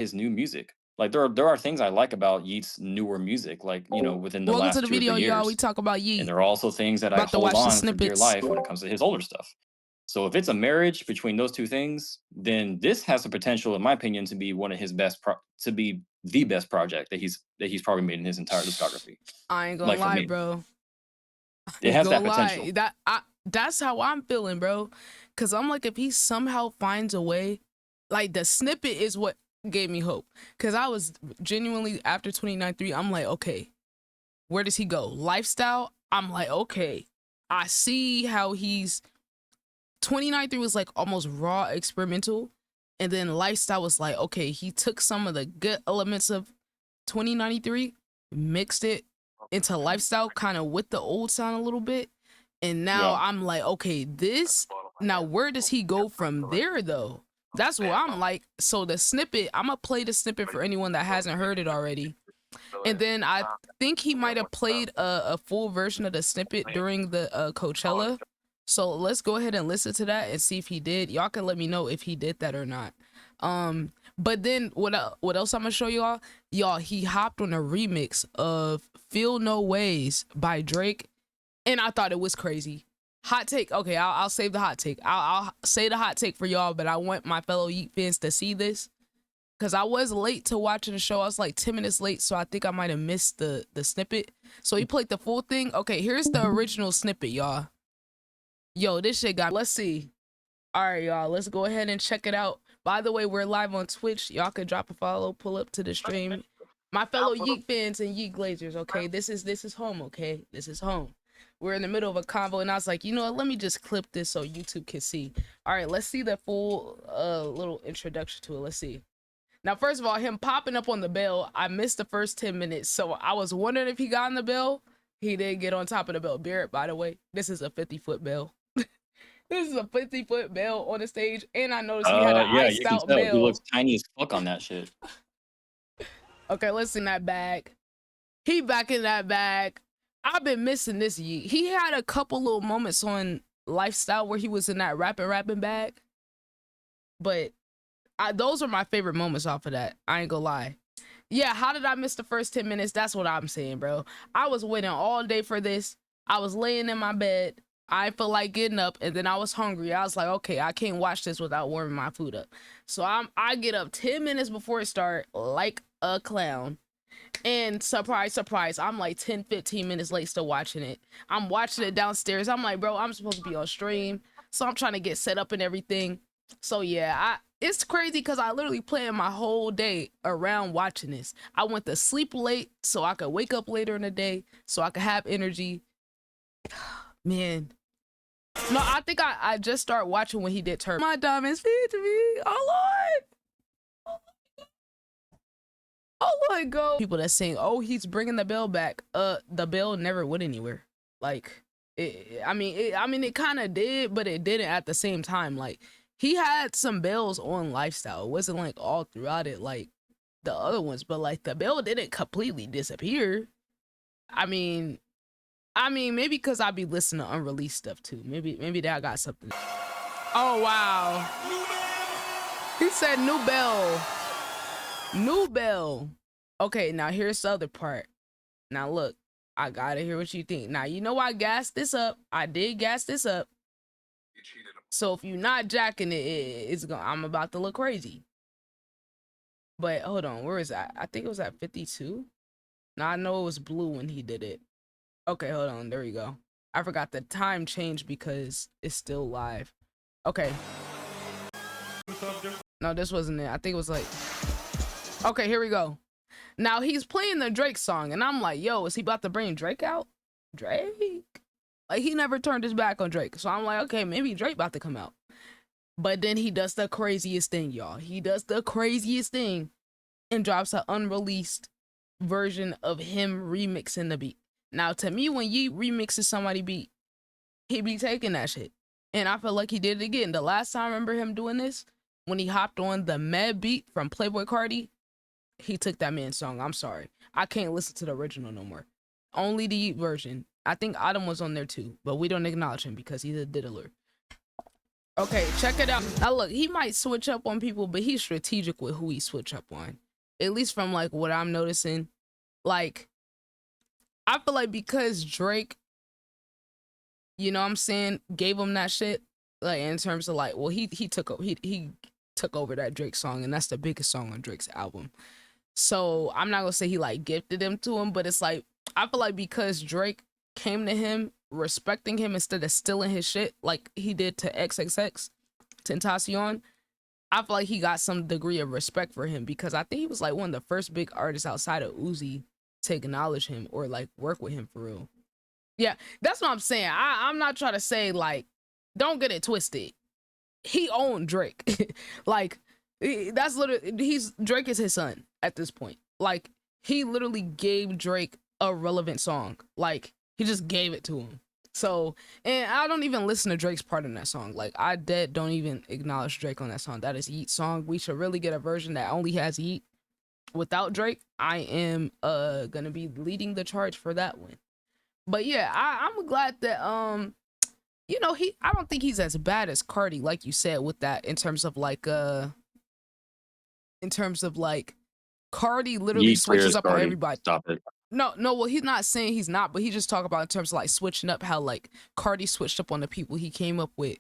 his new music. Like there are things I like about Yeat's newer music, like, within the Welcome to last the 2 or 3 video, y'all. We years. talk about And Yeat. there are also things that I About to hold watch the on for dear snippets. life when it comes to his older stuff. So if it's a marriage between those 2 things, then this has the potential, in my opinion, to be one of his to be the best project that he's probably made in his entire discography. I ain't gonna Like, for lie, me, bro. I it ain't has that gonna lie. potential. That's how I'm feeling, bro. Cause I'm like, if he somehow finds a way, like the snippet is what gave me hope. Cause I was genuinely after 29-3, I'm like, okay, where does he go? Lifestyle? I'm like, okay. I see how he's 29-3 was like almost raw experimental. And then lifestyle was like, okay, he took some of the good elements of 2093, mixed it into lifestyle kind of with the old sound a little bit. And now Yeah. I'm like, okay, this now where does he go from there though? That's where I'm like, so the snippet, I'm gonna play the snippet for anyone that hasn't heard it already. And then I think he might have played a full version of the snippet during the Coachella. So let's go ahead and listen to that and see if he did. Y'all can let me know if he did that or not. But then what else I'm gonna show y'all? Y'all, he hopped on a remix of "Feel No Ways" by Drake, and I thought it was crazy. Hot take. Okay, I'll save the hot take. I'll say the hot take for y'all, but I want my fellow Yeat fans to see this because I was late to watching the show. I was like 10 minutes late, so I think I might have missed the snippet. So he played the full thing. Okay, here's the original snippet, y'all. Yo, this shit got. Let's see. All right, y'all. Let's go ahead and check it out. By the way, we're live on Twitch. Y'all can drop a follow, pull up to the stream. My fellow Yeat fans and Yeat Glazers, okay? This is home, okay? This is home. We're in the middle of a convo, and I was like, you know what? Let me just clip this so YouTube can see. All right, let's see the full little introduction to it. Let's see. Now, first of all, him popping up on the bell, I missed the first 10 minutes, so I was wondering if he got on the bell. He did get on top of the bell. Barrett, by the way, this is a 50-foot bell. This is a 50-foot bell on the stage, and I noticed we had an Yeah, you iced can out tell he looks bell. tiny as fuck on that shit. Okay, let's in that bag. He back in that bag. I've been missing this Yeat. He had a couple little moments on Lifestyle where he was in that rapping bag, but those are my favorite moments off of that. I ain't gonna lie. Yeah, how did I miss the first 10 minutes? That's what I'm saying, bro. I was waiting all day for this. I was laying in my bed. I felt like getting up, and then I was hungry. I was like, okay, I can't watch this without warming my food up. So I get up 10 minutes before it start like a clown. And surprise, surprise, I'm like 10, 15 minutes late still watching it. I'm watching it downstairs. I'm like, bro, I'm supposed to be on stream. So I'm trying to get set up and everything. So yeah, it's crazy because I literally planned my whole day around watching this. I went to sleep late so I could wake up later in the day so I could have energy. Man. No, I think I just started watching when he did Turn My Diamonds Feed to Me. Oh Lord. Oh my God. People that saying, oh, he's bringing the bell back. The bell never went anywhere. Like, I mean, it kind of did, but it didn't at the same time. Like, he had some bells on Lifestyle. It wasn't like all throughout it like the other ones, but like the bell didn't completely disappear. I mean, maybe because I be listening to unreleased stuff too. Maybe that got something. Oh wow. He said new bell. New bell. Okay, now here's the other part. Now look, I gotta hear what you think. Now you know I gassed this up. I did gas this up. So if you're not jacking it, I'm about to look crazy. But hold on, where is that? I think it was at 52. Now I know it was blue when he did it. Okay, hold on. There we go. I forgot the time changed because it's still live. Okay. No, this wasn't it. I think it was like. Okay, here we go. Now he's playing the Drake song, and I'm like, yo, is he about to bring Drake out? Drake? Like, he never turned his back on Drake. So I'm like, okay, maybe Drake about to come out. But then he does the craziest thing, y'all. He does the craziest thing and drops an unreleased version of him remixing the beat. Now, to me, when Yeat remixes somebody beat, he be taking that shit. And I feel like he did it again. The last time I remember him doing this, when he hopped on the Med beat from Playboi Carti, he took that man's song. I'm sorry. I can't listen to the original no more. Only the Yeat version. I think Autumn was on there too, but we don't acknowledge him because he's a diddler. Okay, check it out. Now look, he might switch up on people, but he's strategic with who he switch up on. At least from like what I'm noticing. Like, I feel like because Drake, you know what I'm saying, gave him that shit, like in terms of like, well, he took over that Drake song, and that's the biggest song on Drake's album. So I'm not gonna say he like gifted him to him, but it's like, I feel like because Drake came to him respecting him instead of stealing his shit like he did to XXX Tentacion, I feel like he got some degree of respect for him, because I think he was like one of the first big artists outside of Uzi to acknowledge him or like work with him for real. Yeah, that's what I'm saying. I'm not trying to say like, don't get it twisted. He owned Drake. Like, that's literally, Drake is his son at this point. Like, he literally gave Drake a relevant song. Like, he just gave it to him. So, and I don't even listen to Drake's part in that song. Like, I don't even acknowledge Drake on that song. That is Yeat's song. We should really get a version that only has Yeat without Drake. I am gonna be leading the charge for that one. But yeah, I'm glad that you know, I don't think he's as bad as Carti, like you said, with that, in terms of like Carti literally Yeat switches clears up on Cardi. everybody. Stop it. No, well, he's not saying he's not, but he just talk about in terms of like switching up, how like Carti switched up on the people he came up with,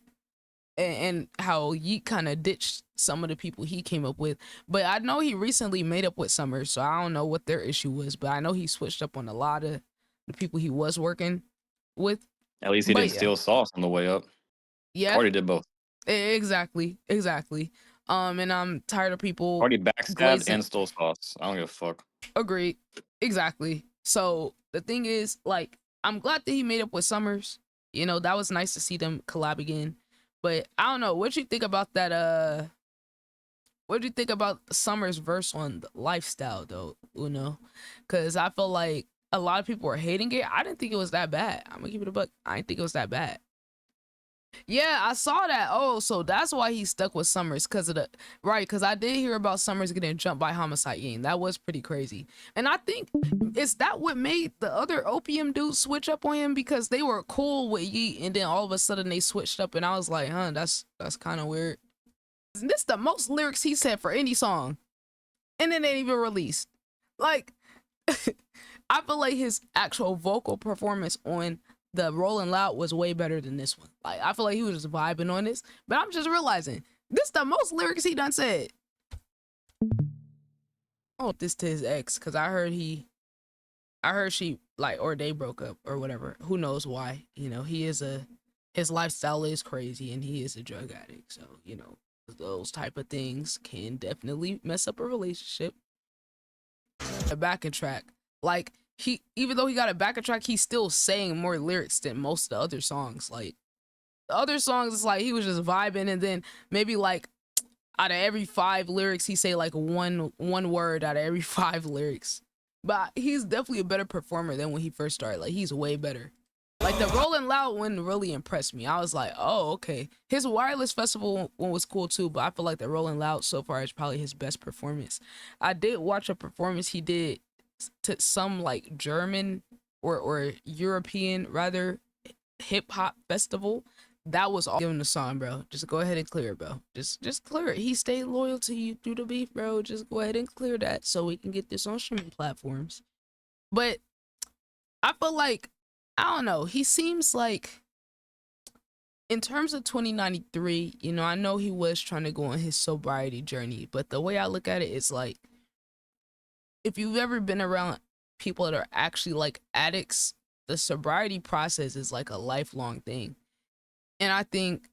and how Yeat kind of ditched some of the people he came up with. But I know he recently made up with Summer, so I don't know what their issue was, but I know he switched up on a lot of the people he was working with. At least he But didn't steal sauce on the way up. yeah, Cardi did both. exactly. And I'm tired of people Cardi backstabbed glazing. and stole sauce. I don't give a fuck. Agreed. Exactly. So the thing is, like, I'm glad that he made up with Summers. You know, that was nice to see them collab again. But I don't know. What you think about that? What do you think about Summers' verse on the lifestyle, though? Uno, because I feel like a lot of people were hating it. I didn't think it was that bad. I'm gonna keep it a buck. I didn't think it was that bad. Yeah, I saw that. Oh, so that's why he stuck with Summers, because of the right. Because I did hear about Summers getting jumped by Homicide Gang. That was pretty crazy. And I think, is that what made the other Opium dudes switch up on him, because they were cool with Yeat, and then all of a sudden they switched up, and I was like, huh, that's kind of weird. This the most lyrics he said for any song, and then they ain't even released. Like, I feel like his actual vocal performance on the Rolling Loud was way better than this one. Like, I feel like he was just vibing on this, but I'm just realizing this the most lyrics he done said. I want this to his ex, because I heard she like, or they broke up or whatever. Who knows why? You know, his lifestyle is crazy, and he is a drug addict. So, you know, those type of things can definitely mess up a relationship. A backing track, like, even though he got a backing track, he's still saying more lyrics than most of the other songs. Like, the other songs, it's like he was just vibing, and then maybe like out of every 5 lyrics, he say like one word out of every 5 lyrics. But he's definitely a better performer than when he first started. Like, he's way better. Like, the Rolling Loud one really impressed me. I was like, oh, okay. His Wireless Festival one was cool too, but I feel like the Rolling Loud so far is probably his best performance. I did watch a performance he did to some like German or European rather hip hop festival. That was all. Give him the song, bro. Just go ahead and clear it, bro. Just clear it. He stayed loyal to you through the beef, bro. Just go ahead and clear that so we can get this on streaming platforms. But I feel like, I don't know, he seems like, in terms of 2093, you know, I know he was trying to go on his sobriety journey, but the way I look at it is like, if you've ever been around people that are actually like addicts, the sobriety process is like a lifelong thing. And I think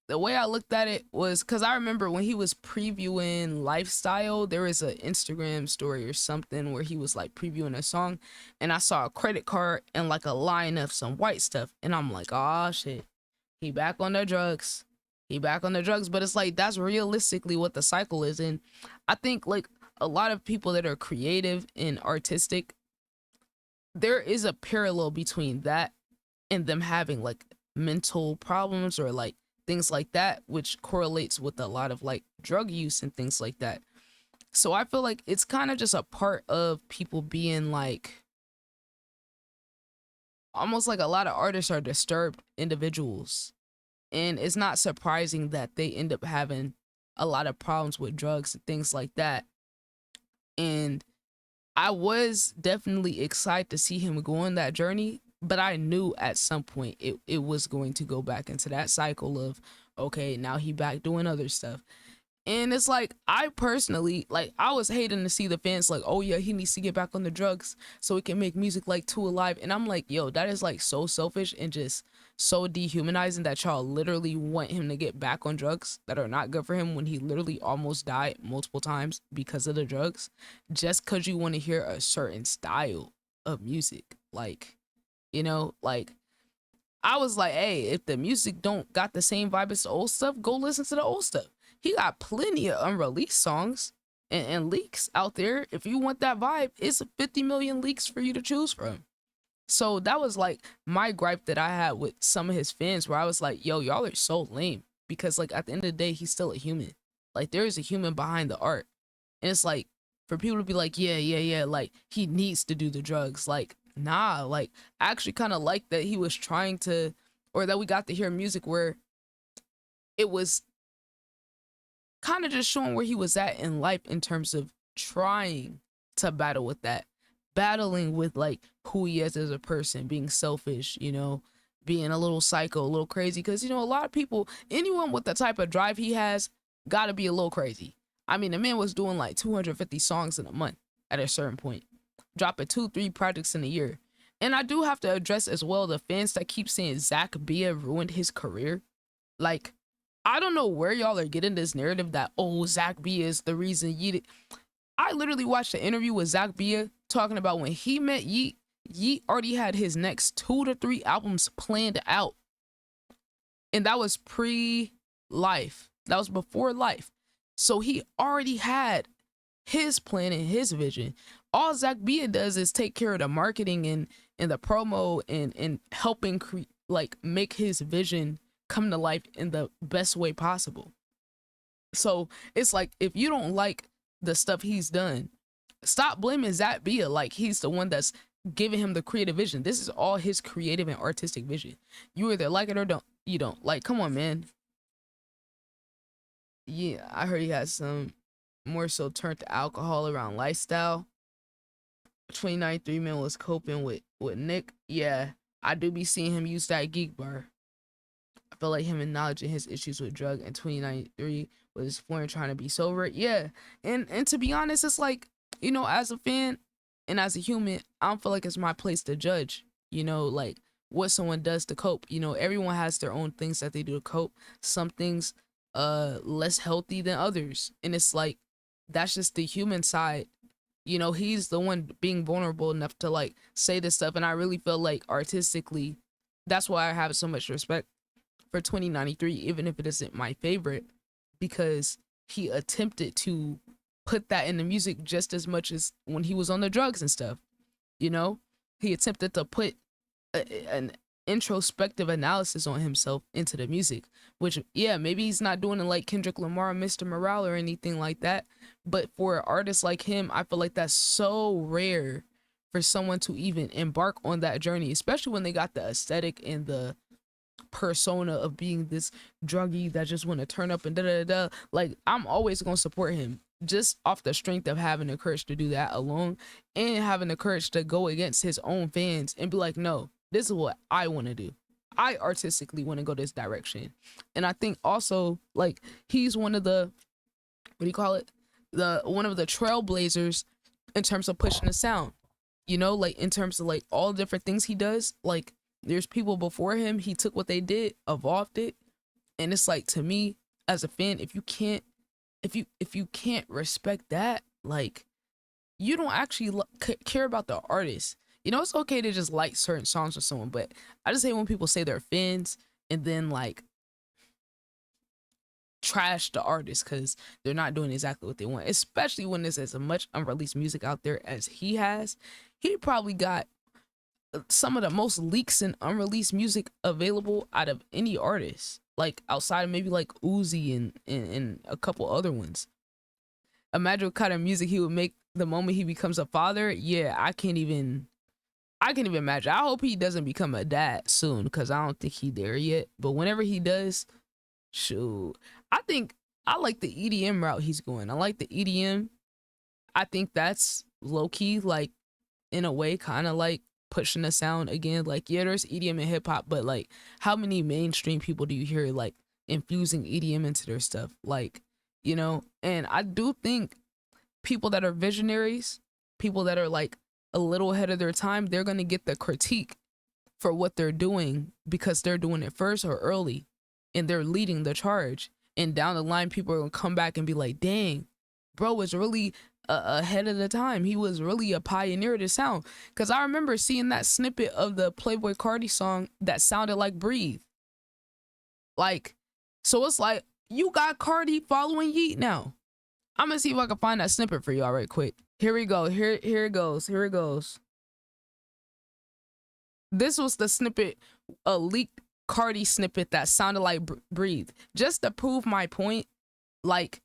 the way I looked at it was, because I remember when he was previewing Lifestyle, there was an Instagram story or something where he was like previewing a song, and I saw a credit card and like a line of some white stuff, and I'm like, oh shit, he back on the drugs. But it's like, that's realistically what the cycle is. And I think like a lot of people that are creative and artistic, there is a parallel between that and them having like mental problems or like things like that, which correlates with a lot of like drug use and things like that. So I feel like it's kind of just a part of people being like, almost like a lot of artists are disturbed individuals. And it's not surprising that they end up having a lot of problems with drugs and things like that. And I was definitely excited to see him go on that journey, but I knew at some point it was going to go back into that cycle of, okay, now he back doing other stuff. And it's like, I personally, like, I was hating to see the fans like, oh yeah, he needs to get back on the drugs so he can make music like Two Alive. And I'm like, yo, that is like so selfish and just so dehumanizing that y'all literally want him to get back on drugs that are not good for him when he literally almost died multiple times because of the drugs, just because you want to hear a certain style of music. Like, like, I was like, hey, if the music don't got the same vibe as the old stuff, go listen to the old stuff. He got plenty of unreleased songs and leaks out there. If you want that vibe, it's 50 million leaks for you to choose from. So that was like my gripe that I had with some of his fans, where I was like, yo, y'all are so lame. Because like at the end of the day, he's still a human. Like there is a human behind the art. And it's like, for people to be like, yeah, like he needs to do the drugs. Like, nah, like I actually kind of like that he was trying to, or that we got to hear music where it was kind of just showing where he was at in life in terms of trying to battle with that, battling with like who he is as a person, being selfish, being a little psycho, a little crazy. Because, a lot of people, anyone with the type of drive he has, got to be a little crazy. I mean, the man was doing like 250 songs in a month at a certain point, dropping 2-3 projects in a year. And I do have to address as well the fans that keep saying Zach Bia ruined his career. Like, I don't know where y'all are getting this narrative that, oh, Zach Bia is the reason Yeat. I literally watched an interview with Zach Bia talking about when he met Yeat. Yeat already had his next 2 to 3 albums planned out. And that was pre-Life. That was before Life. So he already had his plan and his vision. All Zach Bia does is take care of the marketing and the promo and helping make his vision come to life in the best way possible. So it's like, if you don't like the stuff he's done, stop blaming Zach Bia like he's the one that's giving him the creative vision. This is all his creative and artistic vision. You either like it or you don't. Like, come on, man. Yeah, I heard he has some more so turned to alcohol around lifestyle. 2093 man was coping with Nick. Yeah, I do be seeing him use that geek bar. I feel like him acknowledging his issues with drug in 2093 was exploring trying to be sober. Yeah, and to be honest, it's like, as a fan and as a human, I don't feel like it's my place to judge, like what someone does to cope. Everyone has their own things that they do to cope. Some things less healthy than others, and it's like, that's just the human side. He's the one being vulnerable enough to like say this stuff, and I really feel like artistically, that's why I have so much respect for 2093, even if it isn't my favorite, because he attempted to put that in the music just as much as when he was on the drugs and stuff. He attempted to put an introspective analysis on himself into the music, which, yeah, maybe he's not doing it like Kendrick Lamar, Mr. Morale, or anything like that, but for artists like him, I feel like that's so rare for someone to even embark on that journey, especially when they got the aesthetic and the persona of being this druggie that just want to turn up and da-da-da-da. Like, I'm always gonna support him just off the strength of having the courage to do that alone, and having the courage to go against his own fans and be like, no, this is what I want to do. I artistically want to go this direction. And I think also, like, he's one of the, what do you call it, one of the trailblazers in terms of pushing the sound, like in terms of like all the different things he does. Like, there's people before him, he took what they did, evolved it, and it's like, to me as a fan, if you can't respect that, like, you don't actually care about the artist. It's okay to just like certain songs or someone, but I just hate when people say they're fans and then like trash the artist because they're not doing exactly what they want, especially when there's as much unreleased music out there as he has. He probably got some of the most leaks and unreleased music available out of any artist, like outside of maybe like Uzi and a couple other ones. Imagine what kind of music he would make the moment he becomes a father. Yeah, I can't even I can even imagine. I hope he doesn't become a dad soon, because I don't think he there yet. But whenever he does, shoot, I think I like the EDM route he's going. I like the EDM. I think that's low key, like, in a way, kind of like pushing the sound again. Like, yeah, there's EDM and hip hop, but like, how many mainstream people do you hear like infusing EDM into their stuff? Like, you know, and I do think people that are visionaries, people that are like a little ahead of their time, they're gonna get the critique for what they're doing because they're doing it first or early, and they're leading the charge. And down the line, people are gonna come back and be like, "Dang, bro was really ahead of the time. He was really a pioneer of the sound." Because I remember seeing that snippet of the Playboi Carti song that sounded like "Breathe." Like, so it's like you got Carti following Yeat now. I'm gonna see if I can find that snippet for y'all right quick. Here we go. Here it goes. Here it goes. This was the snippet, a leaked Carti snippet that sounded like "Breathe." Just to prove my point, like,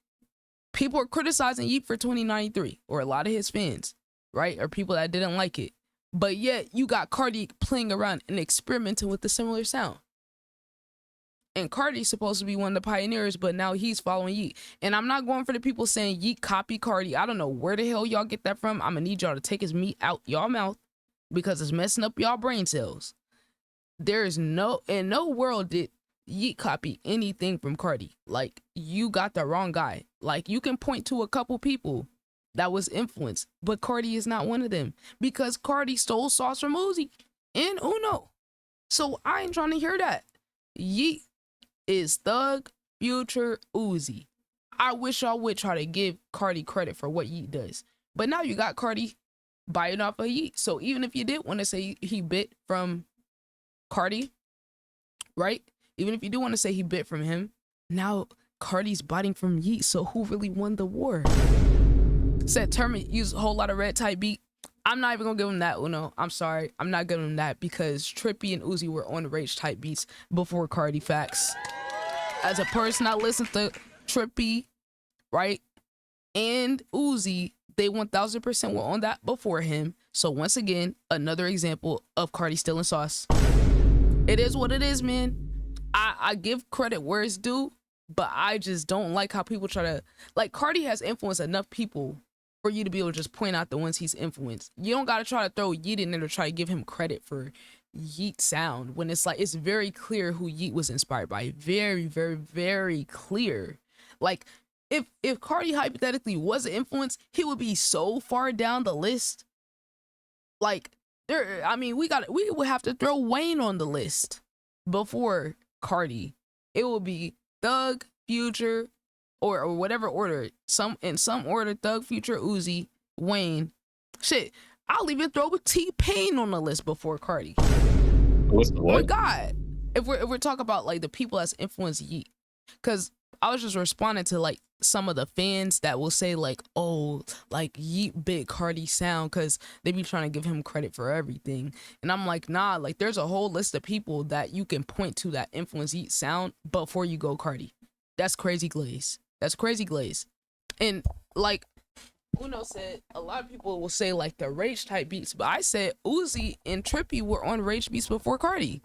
people are criticizing Yeat for 2093, or a lot of his fans, right? Or people that didn't like it. But yet you got Carti playing around and experimenting with the similar sound. And Carti's supposed to be one of the pioneers, but now he's following Yeat. And I'm not going for the people saying Yeat copy Carti. I don't know where the hell y'all get that from. I'm gonna need y'all to take his meat out y'all mouth, because it's messing up y'all brain cells. There is no, in no world did Yeat copy anything from Carti. Like, you got the wrong guy. Like, you can point to a couple people that was influenced, but Carti is not one of them, because Carti stole sauce from Uzi and Uno. So I ain't trying to hear that. Yeat is Thug, Future, Uzi. I wish y'all would try to give Carti credit for what Yeat does. But now you got Carti biting off of Yeat. So even if you did want to say he bit from Carti, right? Even if you do want to say he bit from him, now Carti's biting from Yeat. So who really won the war? Said Termit used a whole lot of red type beat. I'm not even gonna give him that, Uno. I'm sorry. I'm not giving him that, because Trippy and Uzi were on rage type beats before Carti. Facts. As a person that listens to Trippy, right, and Uzi, they 1000% were on that before him. So once again, another example of Carti stealing sauce. It is what it is, man. I give credit where it's due, but I just don't like how people try to, like, Carti has influenced enough people for you to be able to just point out the ones he's influenced. You don't gotta try to throw Yeat in there to try to give him credit for Yeat sound, when it's like, it's very clear who Yeat was inspired by. Very, very, very clear. Like, if Carti hypothetically was an influence, he would be so far down the list. Like, there, I mean, we would have to throw Wayne on the list before Carti. It would be Thug, Future, or whatever order. In some order, Thug, Future, Uzi, Wayne. Shit, I'll even throw T-Pain on the list before Carti. What's the Oh my what? God. If we're talking about like the people that's influenced Yeat, because I was just responding to like some of the fans that will say like, oh, like Yeat bit Carti sound, because they be trying to give him credit for everything. And I'm like, nah, like there's a whole list of people that you can point to that influence Yeat sound before you go Carti. That's crazy glaze. That's crazy glaze. And like Uno said, a lot of people will say like the rage type beats, but I said Uzi and Trippy were on rage beats before Carti.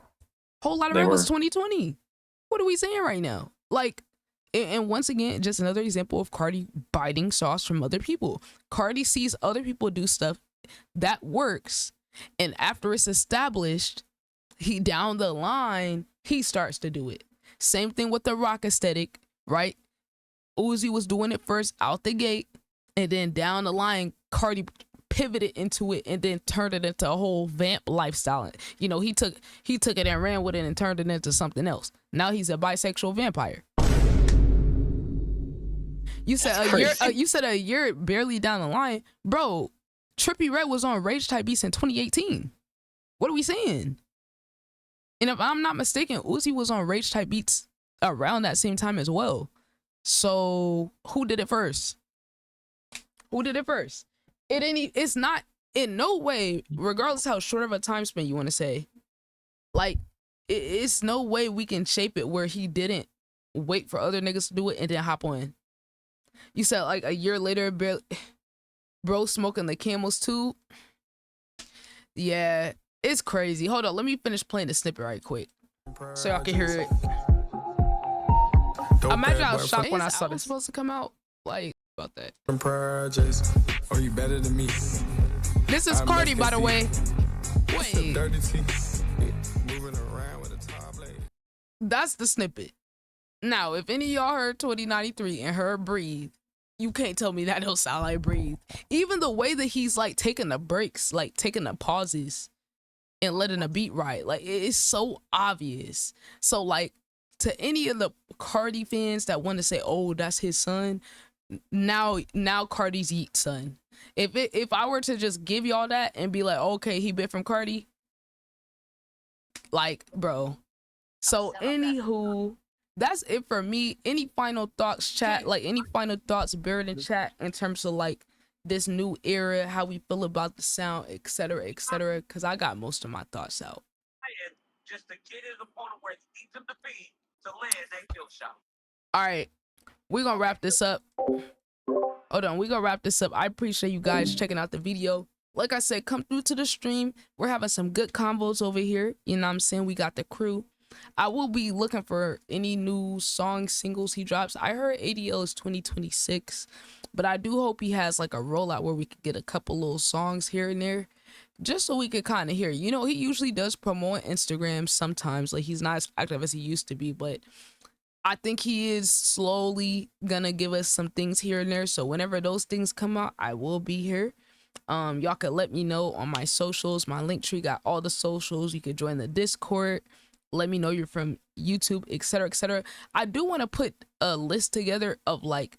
Whole lot of They it was were. 2020. What are we saying right now? Like, and once again, just another example of Carti biting sauce from other people. Carti sees other people do stuff that works, and after it's established, he down the line, he starts to do it. Same thing with the rock aesthetic, right? Uzi was doing it first out the gate, and then down the line, Carti pivoted into it and then turned it into a whole vamp lifestyle. You know, he took it and ran with it and turned it into something else. Now he's a bisexual vampire. You said a year barely down the line, bro. Trippie Redd was on Rage Type Beats in 2018. What are we saying? And if I'm not mistaken, Uzi was on Rage Type Beats around that same time as well. So who did it first? Who did it first? It's not in no way, regardless how short of a time span you want to say, like it's no way we can shape it where he didn't wait for other niggas to do it and then hop on. You said like a year later, bro smoking the Camels too. Yeah, it's crazy. Hold on, let me finish playing the snippet right quick so y'all can hear it. Imagine I was shocked when I saw this supposed to come out. Like, about that. Are you better than me? This is Carti, by the way. Wait. That's the snippet. Now, if any of y'all heard 2093 and heard Breathe, you can't tell me that don't sound like Breathe. Even the way that he's like taking the breaks, like taking the pauses and letting the beat ride, like it is so obvious. So like, to any of the Carti fans that want to say, oh, that's his son, now Carti's Yeat's son. If I were to just give y'all that and be like, okay, he bit from Carti, like, bro. So anywho, that's it for me. Any final thoughts, chat? Like, any final thoughts buried in chat in terms of like this new era, how we feel about the sound, etc., etc. Because I got most of my thoughts out. Just to get it upon where each of the beat to land, they feel shot. All right, we're gonna wrap this up. Hold on, we're gonna wrap this up. I appreciate you guys checking out the video. Like I said, come through to the stream. We're having some good combos over here. You know what I'm saying? We got the crew. I will be looking for any new song singles he drops. I heard ADL is 2026, but I do hope he has like a rollout where we could get a couple little songs here and there, just so we could kind of hear. You know, he usually does promote Instagram sometimes. Like, he's not as active as he used to be, but I think he is slowly gonna give us some things here and there. So whenever those things come out, I will be here. Y'all could let me know on my socials. My link tree got all the socials. You could join the Discord. Let me know you're from YouTube, etc., etc. I do want to put a list together of like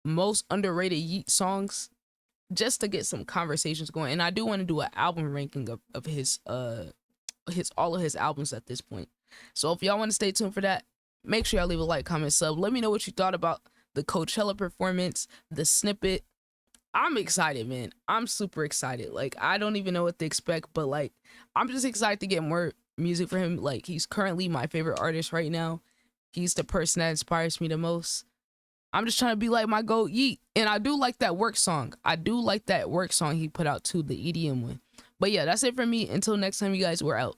most underrated Yeat songs, just to get some conversations going. And I do want to do an album ranking of his all of his albums at this point. So if y'all want to stay tuned for that, make sure y'all leave a like, comment, sub. Let me know what you thought about the Coachella performance, the snippet. I'm excited, man. I'm super excited. Like, I don't even know what to expect, but like, I'm just excited to get more music for him. Like, he's currently my favorite artist right now. He's the person that inspires me the most. I'm just trying to be like my GOAT Yeat. And I do like that work song. I do like that work song he put out too, the EDM one. But yeah, that's it for me. Until next time, you guys, we're out.